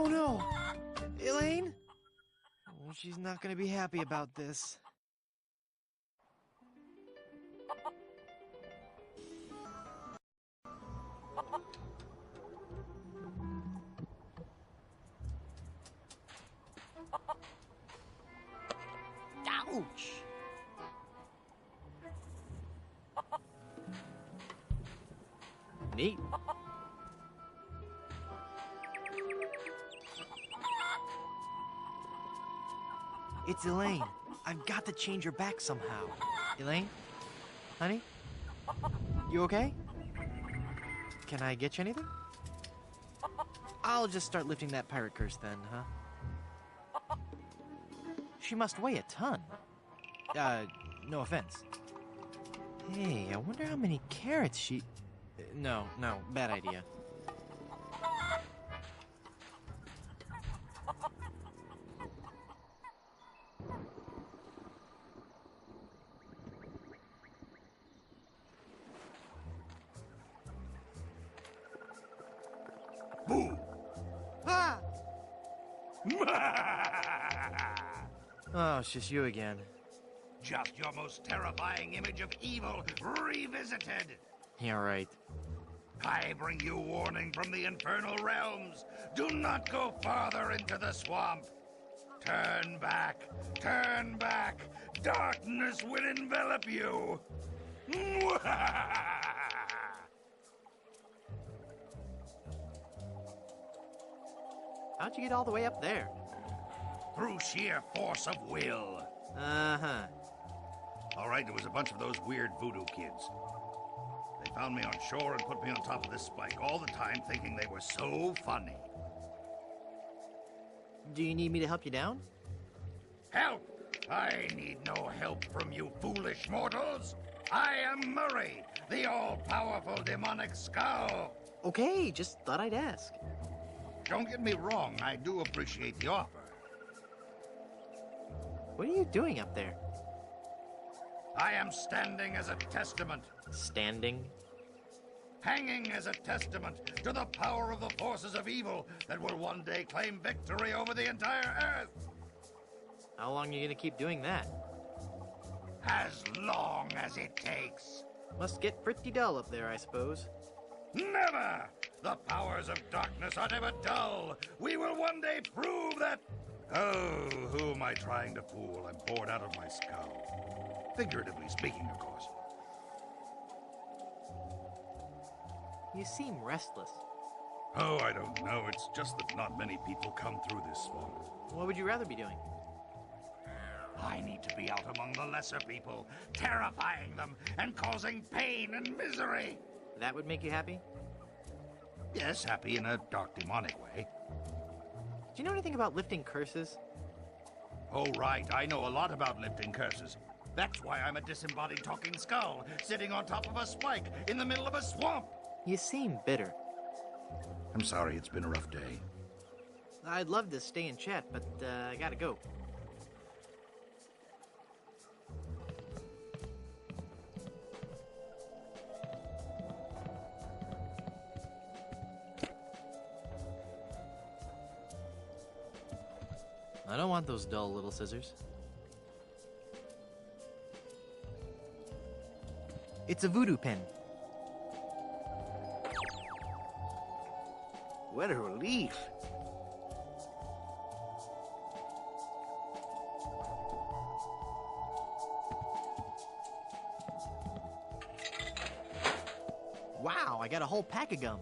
Oh no! Elaine? Oh, she's not gonna be happy about this. Ouch! Neat. It's Elaine. I've got to change her back somehow. Elaine? Honey? You okay? Can I get you anything? I'll just start lifting that pirate curse then, huh? She must weigh a ton. No offense. Hey, I wonder how many carrots she... No, bad idea. Boo! Ah! Oh, it's just you again. Just your most terrifying image of evil revisited. Yeah, right. I bring you warning from the infernal realms. Do not go farther into the swamp. Turn back. Turn back. Darkness will envelop you. How'd you get all the way up there? Through sheer force of will. Uh-huh. All right, there was a bunch of those weird voodoo kids. They found me on shore and put me on top of this spike all the time, thinking they were so funny. Do you need me to help you down? Help! I need no help from you foolish mortals. I am Murray, the all-powerful demonic skull. Okay, just thought I'd ask. Don't get me wrong, I do appreciate the offer. What are you doing up there? I am standing as a testament. Standing? Hanging as a testament to the power of the forces of evil that will one day claim victory over the entire Earth. How long are you gonna keep doing that? As long as it takes. Must get pretty dull up there, I suppose. Never! The powers of darkness are never dull. We will one day prove that... Oh, who am I trying to fool? I'm bored out of my skull. Figuratively speaking, of course. You seem restless. Oh, I don't know. It's just that not many people come through this swamp. What would you rather be doing? I need to be out among the lesser people, terrifying them and causing pain and misery. That would make you happy? Yes, happy in a dark, demonic way. Do you know anything about lifting curses? Oh, right. I know a lot about lifting curses. That's why I'm a disembodied talking skull, sitting on top of a spike in the middle of a swamp. You seem bitter. I'm sorry, it's been a rough day. I'd love to stay and chat, but I gotta go. I don't want those dull little scissors. It's a voodoo pen. What a relief. Wow, I got a whole pack of gum.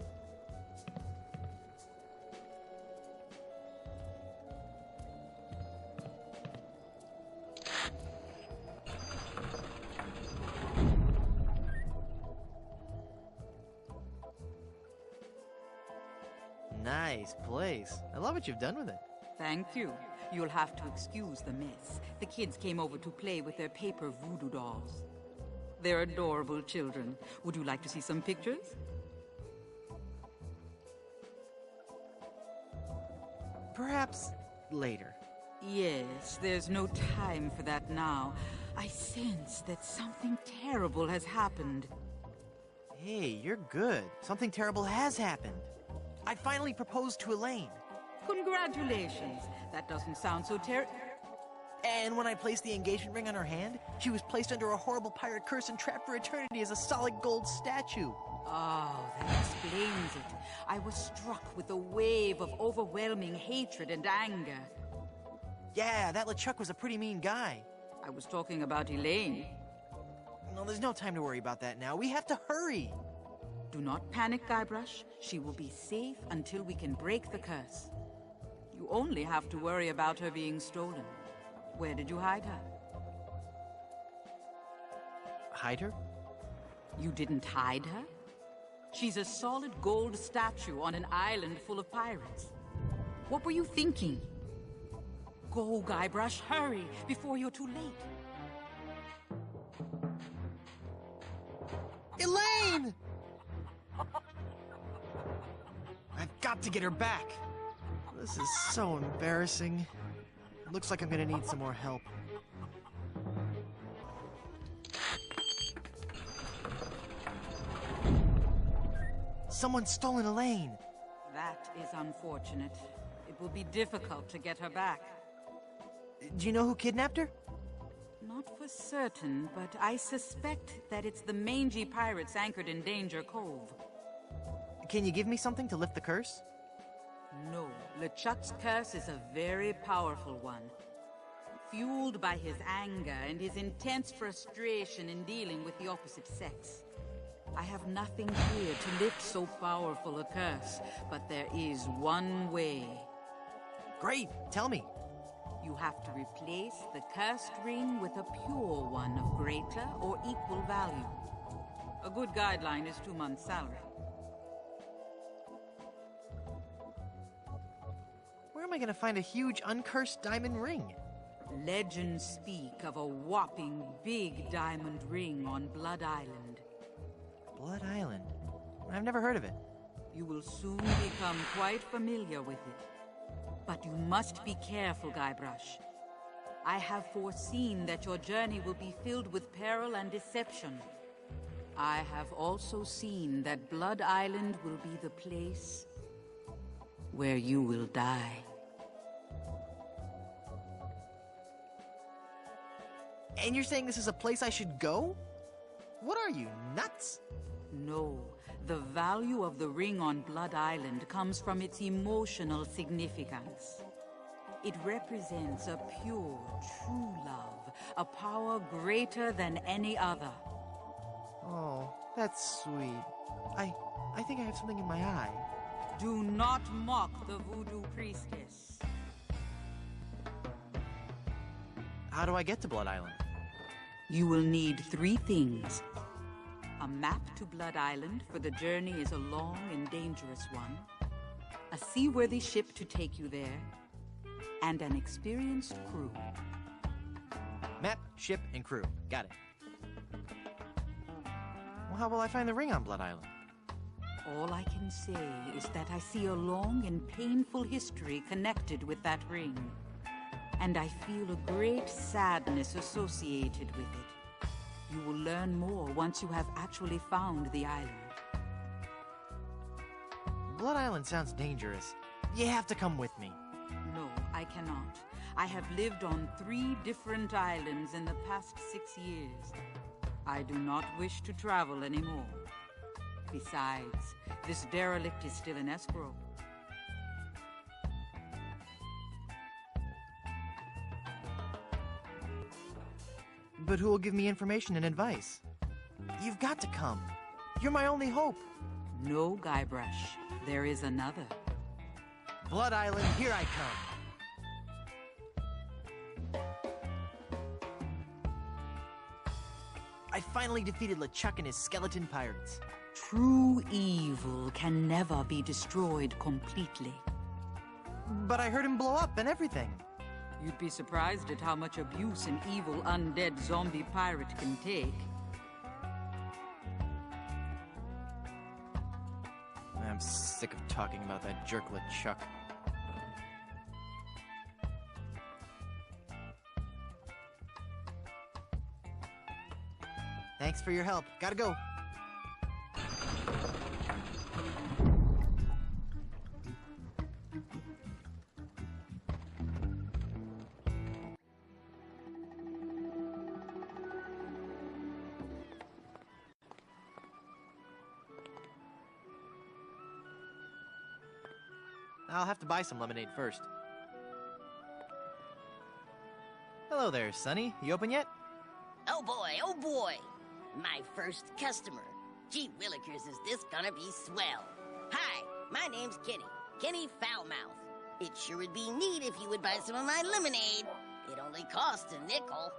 Nice place. I love what you've done with it. Thank you. You'll have to excuse the mess. The kids came over to play with their paper voodoo dolls. They're adorable children. Would you like to see some pictures? Perhaps later. Yes, there's no time for that now. I sense that something terrible has happened. Hey, you're good. Something terrible has happened. I finally proposed to Elaine. Congratulations. That doesn't sound so And when I placed the engagement ring on her hand, she was placed under a horrible pirate curse and trapped for eternity as a solid gold statue. Oh, that explains it. I was struck with a wave of overwhelming hatred and anger. Yeah, that LeChuck was a pretty mean guy. I was talking about Elaine. No, there's no time to worry about that now. We have to hurry. Do not panic, Guybrush. She will be safe until we can break the curse. You only have to worry about her being stolen. Where did you hide her? Hide her? You didn't hide her? She's a solid gold statue on an island full of pirates. What were you thinking? Go, Guybrush, hurry, before you're too late. Elaine! I've got to get her back. This is so embarrassing. Looks like I'm gonna need some more help. Someone's stolen Elaine. That is unfortunate. It will be difficult to get her back. Do you know who kidnapped her? Not for certain, but I suspect that it's the mangy pirates anchored in Danger Cove. Can you give me something to lift the curse? No, LeChuck's curse is a very powerful one. Fueled by his anger and his intense frustration in dealing with the opposite sex. I have nothing here to lift so powerful a curse, but there is one way. Great, tell me. You have to replace the cursed ring with a pure one of greater or equal value. A good guideline is 2 months' salary. Where am I gonna find a huge uncursed diamond ring? Legends speak of a whopping big diamond ring on Blood Island. Blood Island? I've never heard of it. You will soon become quite familiar with it. But you must be careful, Guybrush. I have foreseen that your journey will be filled with peril and deception. I have also seen that Blood Island will be the place where you will die. And you're saying this is a place I should go? What are you, nuts? No, the value of the ring on Blood Island comes from its emotional significance. It represents a pure, true love, a power greater than any other. Oh, that's sweet. I think I have something in my eye. Do not mock the voodoo priestess. How do I get to Blood Island? You will need 3 things. A map to Blood Island, for the journey is a long and dangerous one. A seaworthy ship to take you there. And an experienced crew. Map, ship, and crew. Got it. Well, how will I find the ring on Blood Island? All I can say is that I see a long and painful history connected with that ring. And I feel a great sadness associated with it. You will learn more once you have actually found the island. Blood Island sounds dangerous. You have to come with me. No, I cannot. I have lived on 3 different islands in the past 6 years. I do not wish to travel anymore. Besides, this derelict is still in escrow. But who will give me information and advice? You've got to come. You're my only hope. No, Guybrush. There is another. Blood Island, here I come. I finally defeated LeChuck and his skeleton pirates. True evil can never be destroyed completely. But I heard him blow up and everything. You'd be surprised at how much abuse an evil undead zombie pirate can take. I'm sick of talking about that jerk LeChuck. Thanks for your help. Gotta go. I'll have to buy some lemonade first. Hello there, Sonny. You open yet? Oh boy. My first customer. Gee willikers, is this gonna be swell. Hi, my name's Kenny. Kenny Foulmouth. It sure would be neat if you would buy some of my lemonade. It only costs a nickel.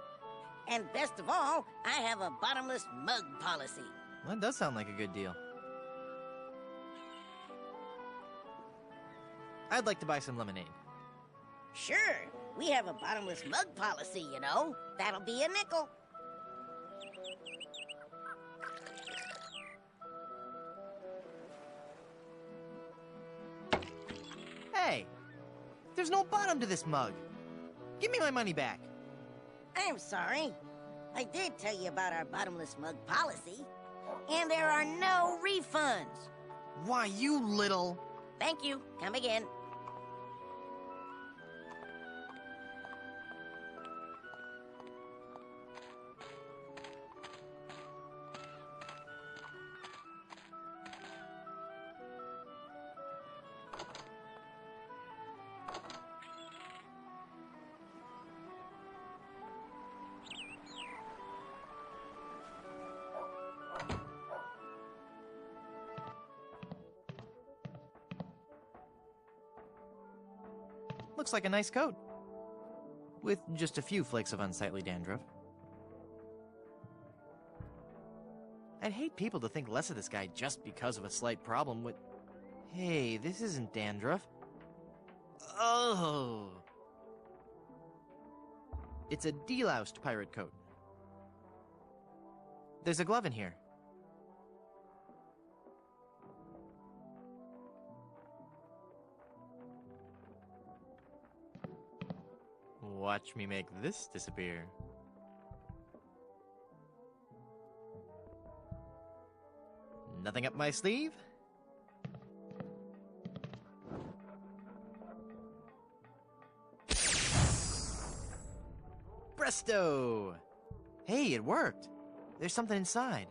And best of all, I have a bottomless mug policy. Well, that does sound like a good deal. I'd like to buy some lemonade. Sure, we have a bottomless mug policy, you know. That'll be a nickel. Hey! There's no bottom to this mug. Give me my money back. I'm sorry. I did tell you about our bottomless mug policy. And there are no refunds. Why, you little... Thank you. Come again. Looks like a nice coat. With just a few flakes of unsightly dandruff. I'd hate people to think less of this guy just because of a slight problem with... Hey, this isn't dandruff. Oh! It's a deloused pirate coat. There's a glove in here. Watch me make this disappear. Nothing up my sleeve? Presto! Hey, it worked. There's something inside.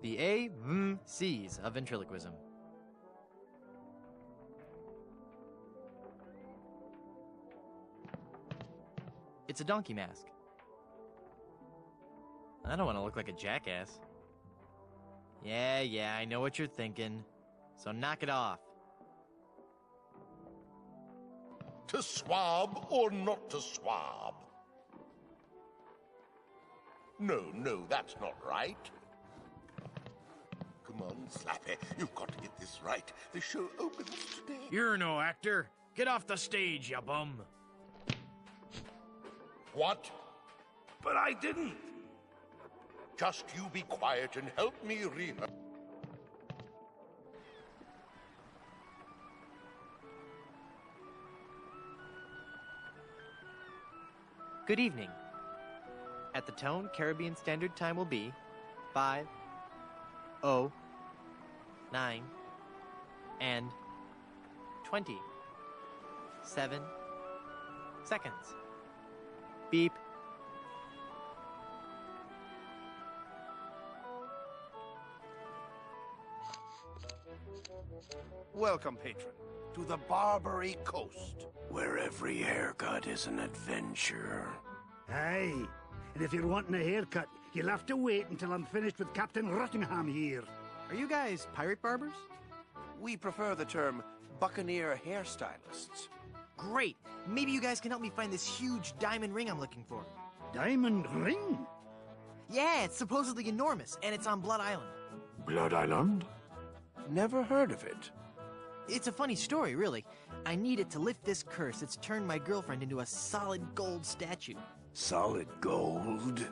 The A-M-C's of ventriloquism. It's a donkey mask. I don't want to look like a jackass. Yeah, I know what you're thinking. So knock it off. To swab or not to swab? No, that's not right. Come on, Slappy. You've got to get this right. The show opens today. You're no actor. Get off the stage, you bum. What? But I didn't. Just you be quiet and help me rehearse. Good evening. At the tone, Caribbean Standard Time will be 5:09 and 27 seconds. Beep. Welcome, patron, to the Barbary Coast, where every haircut is an adventure. Aye, and if you're wanting a haircut, you'll have to wait until I'm finished with Captain Rottingham here. Are you guys pirate barbers? We prefer the term buccaneer hairstylists. Great! Maybe you guys can help me find this huge diamond ring I'm looking for. Diamond ring? Yeah, it's supposedly enormous, and it's on Blood Island. Blood Island? Never heard of it. It's a funny story, really. I need it to lift this curse that's turned my girlfriend into a solid gold statue. Solid gold?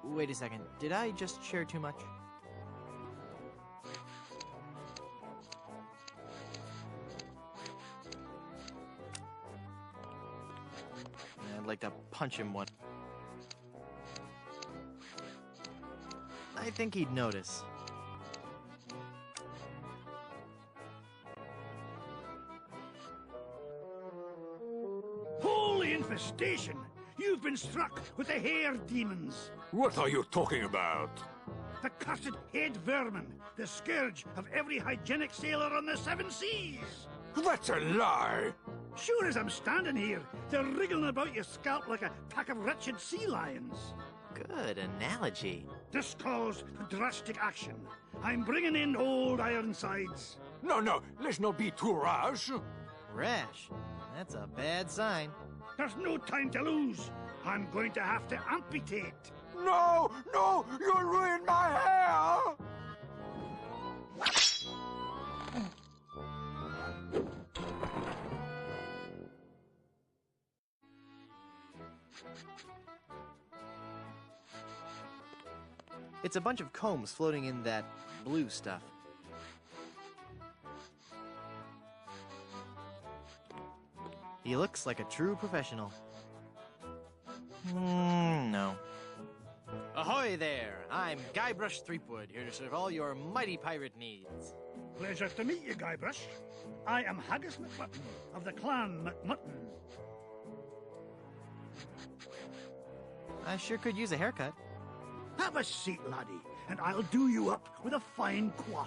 Wait a second, did I just share too much? I'd like to punch him one. I think he'd notice. Holy infant! devastation. You've been struck with the hair demons. What are you talking about? The cursed head vermin, the scourge of every hygienic sailor on the seven seas. That's a lie! Sure as I'm standing here, they're wriggling about your scalp like a pack of wretched sea lions. Good analogy. This calls for drastic action. I'm bringing in old Ironsides. No, let's not be too rash. Rash? That's a bad sign. There's no time to lose. I'm going to have to amputate. No! You'll ruin my hair! It's a bunch of combs floating in that blue stuff. He looks like a true professional. No. Ahoy there! I'm Guybrush Threepwood, here to serve all your mighty pirate needs. Pleasure to meet you, Guybrush. I am Haggis McMutton of the clan McMutton. I sure could use a haircut. Have a seat, laddie, and I'll do you up with a fine coif.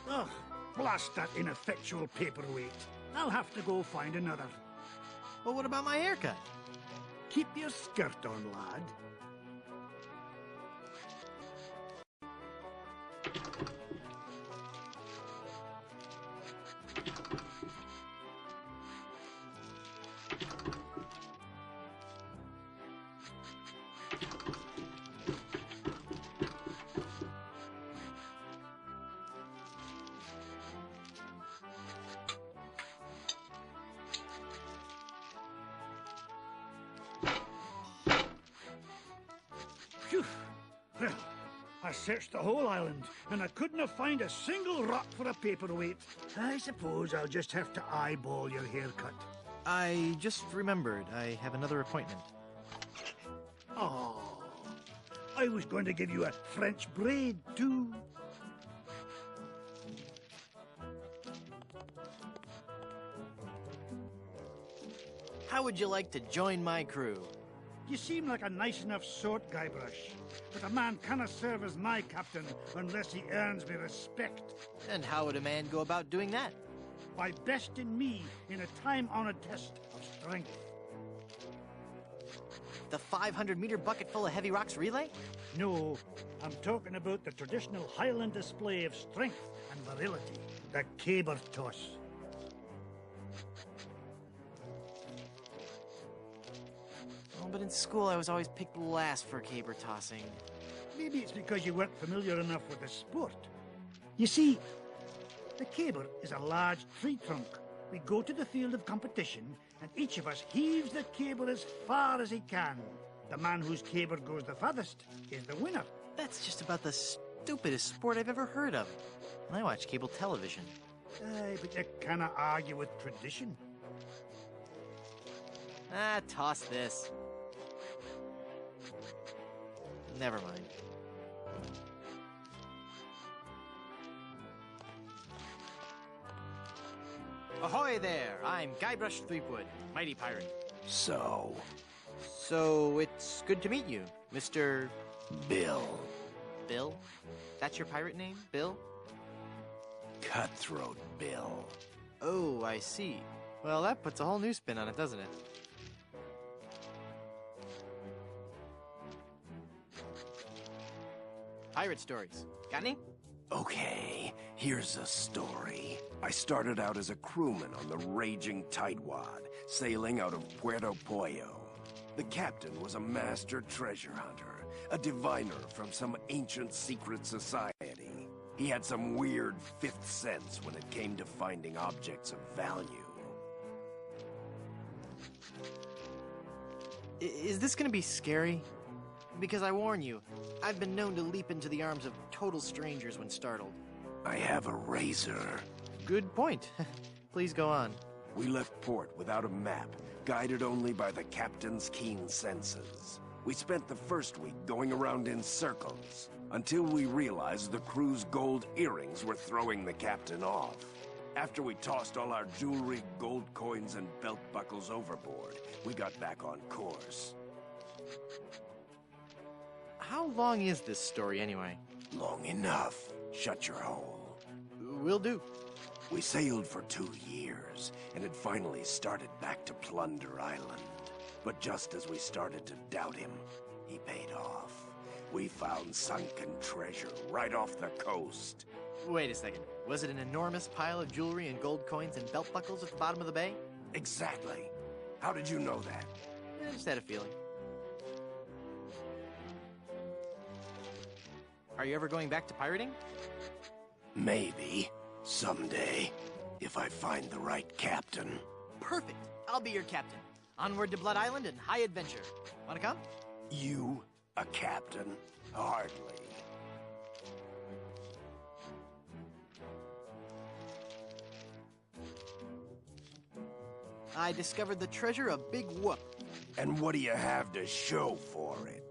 Ugh, blast that ineffectual paperweight. I'll have to go find another. Well, what about my haircut? Keep your skirt on, lad. Phew. Well, I searched the whole island, and I couldn't find a single rock for a paperweight. I suppose I'll just have to eyeball your haircut. I just remembered I have another appointment. Oh, I was going to give you a French braid, too. How would you like to join my crew? You seem like a nice enough sort, Guybrush, but a man cannot serve as my captain unless he earns me respect. And how would a man go about doing that? By besting me in a time-honored test of strength. The 500-meter bucket full of heavy rocks relay? No, I'm talking about the traditional Highland display of strength and virility, the caber toss. Oh, but in school I was always picked last for caber tossing. Maybe it's because you weren't familiar enough with the sport. You see, the caber is a large tree trunk. We go to the field of competition, and each of us heaves the caber as far as he can. The man whose caber goes the farthest is the winner. That's just about the stupidest sport I've ever heard of. And I watch cable television. Aye, but you cannot argue with tradition. Ah, toss this. Never mind. Ahoy there! I'm Guybrush Threepwood, mighty pirate. So, So, it's good to meet you, Mr. Bill. Bill? That's your pirate name, Bill? Cutthroat Bill. Oh, I see. Well, that puts a whole new spin on it, doesn't it? Pirate stories. Got any? Okay, here's a story. I started out as a crewman on the raging tightwad, sailing out of Puerto Pollo. The captain was a master treasure hunter, a diviner from some ancient secret society. He had some weird fifth sense when it came to finding objects of value. Is this gonna be scary? Because I warn you, I've been known to leap into the arms of total strangers when startled. I have a razor. Good point. Please go on. We left port without a map, guided only by the captain's keen senses. We spent the first week going around in circles, until we realized the crew's gold earrings were throwing the captain off. After we tossed all our jewelry, gold coins, and belt buckles overboard, we got back on course. How long is this story, anyway? Long enough. Shut your hole. Will do. We sailed for 2 years, and had finally started back to Plunder Island. But just as we started to doubt him, he paid off. We found sunken treasure right off the coast. Wait a second. Was it an enormous pile of jewelry and gold coins and belt buckles at the bottom of the bay? Exactly. How did you know that? I just had a feeling. Are you ever going back to pirating? Maybe. Someday. If I find the right captain. Perfect. I'll be your captain. Onward to Blood Island and high adventure. Wanna come? You? A captain? Hardly. I discovered the treasure of Big Whoop. And what do you have to show for it?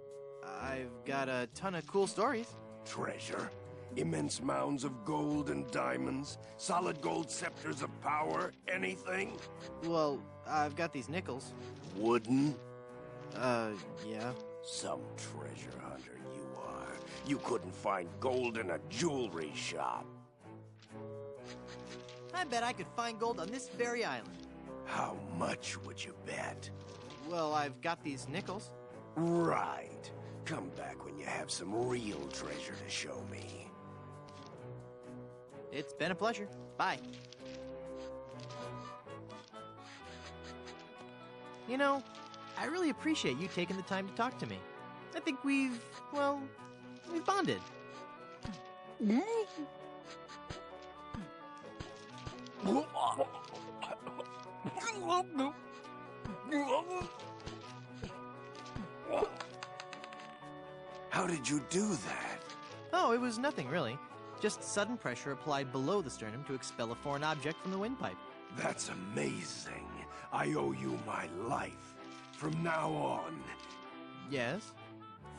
I've got a ton of cool stories. Treasure? Immense mounds of gold and diamonds? Solid gold scepters of power? Anything? Well, I've got these nickels. Wooden? Yeah. Some treasure hunter you are. You couldn't find gold in a jewelry shop. I bet I could find gold on this very island. How much would you bet? Well, I've got these nickels. Right. Come back when you have some real treasure to show me. It's been a pleasure. Bye. You know, I really appreciate you taking the time to talk to me. I think we've bonded. How did you do that? Oh, it was nothing really. Just sudden pressure applied below the sternum to expel a foreign object from the windpipe. That's amazing. I owe you my life. From now on. Yes?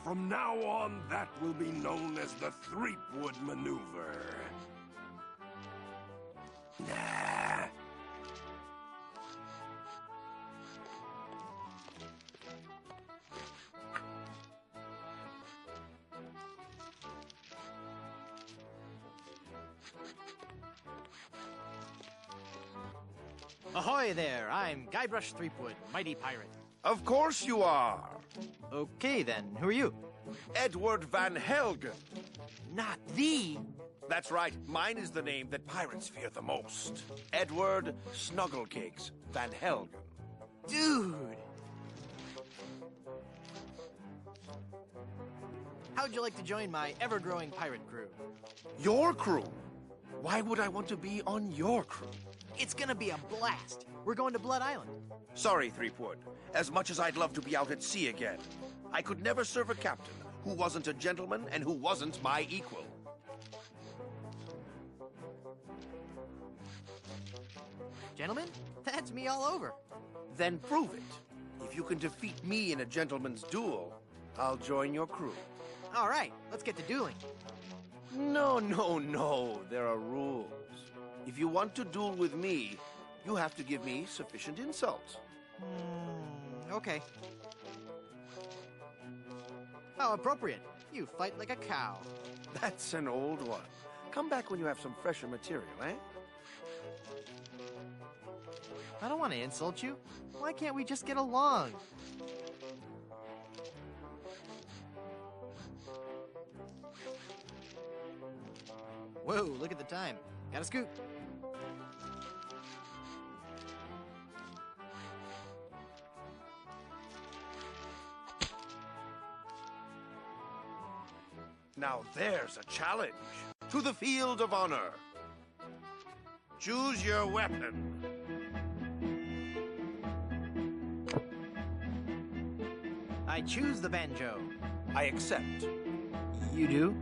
From now on, that will be known as the Threepwood Maneuver. Nah. Ahoy there, I'm Guybrush Threepwood, mighty pirate. Of course you are. Okay then, who are you? Edward Van Helgen. Not thee! That's right, mine is the name that pirates fear the most. Edward Snugglecakes Van Helgen. Dude! How'd you like to join my ever-growing pirate crew? Your crew? Why would I want to be on your crew? It's gonna be a blast. We're going to Blood Island. Sorry, Threepwood. As much as I'd love to be out at sea again, I could never serve a captain who wasn't a gentleman and who wasn't my equal. Gentlemen, that's me all over. Then prove it. If you can defeat me in a gentleman's duel, I'll join your crew. All right, let's get to dueling. No, there are rules. If you want to duel with me, you have to give me sufficient insults. Okay. How appropriate. You fight like a cow. That's an old one. Come back when you have some fresher material, eh? I don't want to insult you. Why can't we just get along? Whoa, look at the time. Gotta scoot. Now there's a challenge. To the field of honor. Choose your weapon. I choose the banjo. I accept. You do?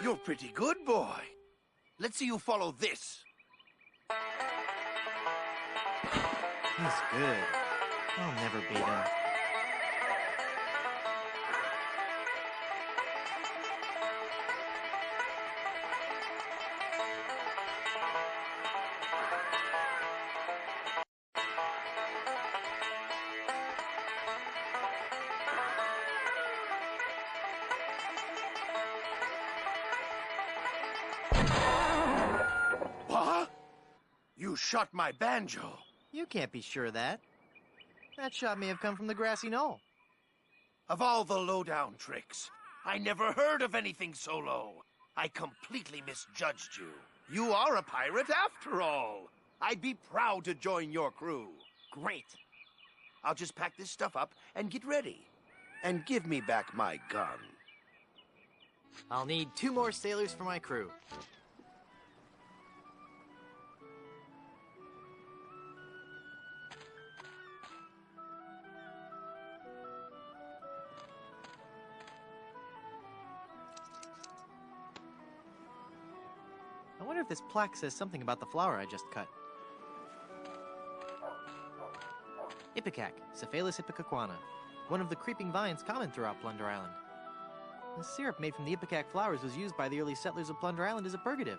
You're pretty good, boy. Let's see you follow this. He's good. I'll never beat him. What? You shot my banjo. You can't be sure of that. That shot may have come from the grassy knoll. Of all the lowdown tricks, I never heard of anything so low. I completely misjudged you. You are a pirate after all. I'd be proud to join your crew. Great. I'll just pack this stuff up and get ready. And give me back my gun. I'll need 2 more sailors for my crew. I wonder if this plaque says something about the flower I just cut. Ipecac, Cephalus ipecacuana, one of the creeping vines common throughout Plunder Island. The syrup made from the ipecac flowers was used by the early settlers of Plunder Island as a purgative.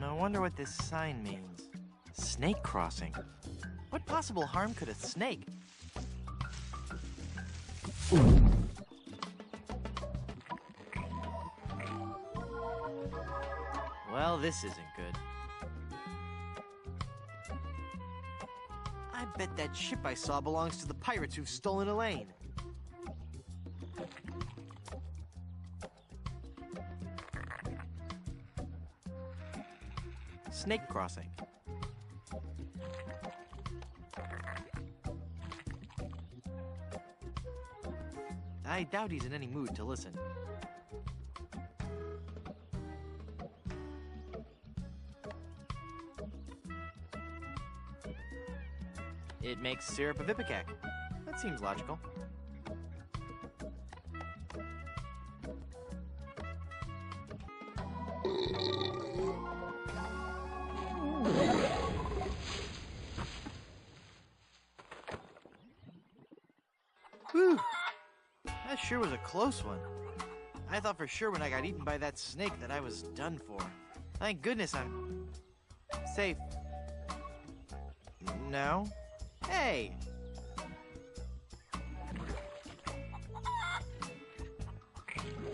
I wonder what this sign means. Snake crossing. What possible harm could a snake? Well, this isn't good. I bet that ship I saw belongs to the pirates who've stolen Elaine. Snake crossing. I doubt he's in any mood to listen. It makes syrup of ipecac. That seems logical. Whew. That sure was a close one. I thought for sure when I got eaten by that snake that I was done for. Thank goodness I'm safe. No? Hey!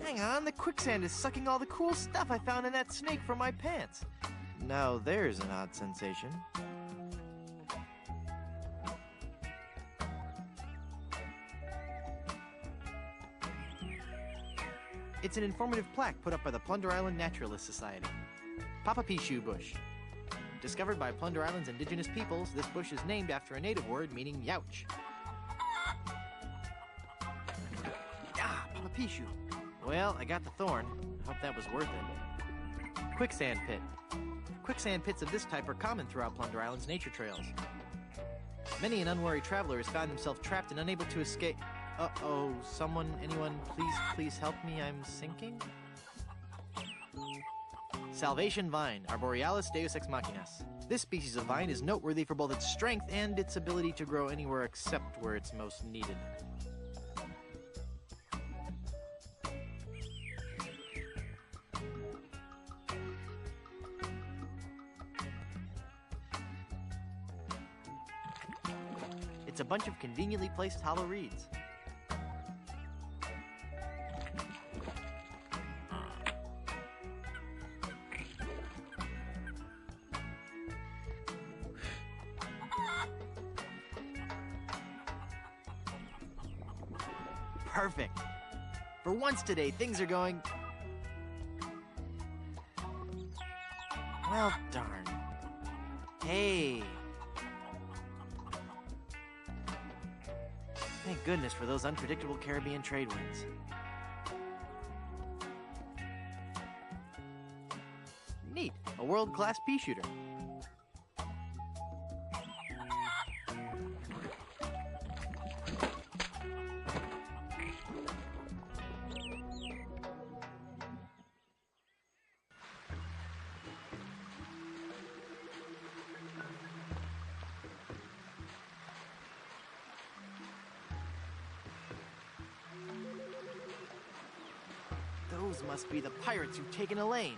Hang on, the quicksand is sucking all the cool stuff I found in that snake from my pants. Now there's an odd sensation. It's an informative plaque put up by the Plunder Island Naturalist Society. Papapishu bush. Discovered by Plunder Island's indigenous peoples, this bush is named after a native word meaning youch. Ah, Papapishu. Well, I got the thorn. I hope that was worth it. Quicksand pit. Quicksand pits of this type are common throughout Plunder Island's nature trails. Many an unwary traveler has found himself trapped and unable to escape. Uh-oh, anyone, please help me, I'm sinking? Salvation vine, Arborealis deus ex machinas. This species of vine is noteworthy for both its strength and its ability to grow anywhere except where it's most needed. It's a bunch of conveniently placed hollow reeds. Perfect. For once today, things are going... Well, darn. Hey. Thank goodness for those unpredictable Caribbean trade winds. Neat. A world-class pea shooter. Those must be the pirates who've taken Elaine.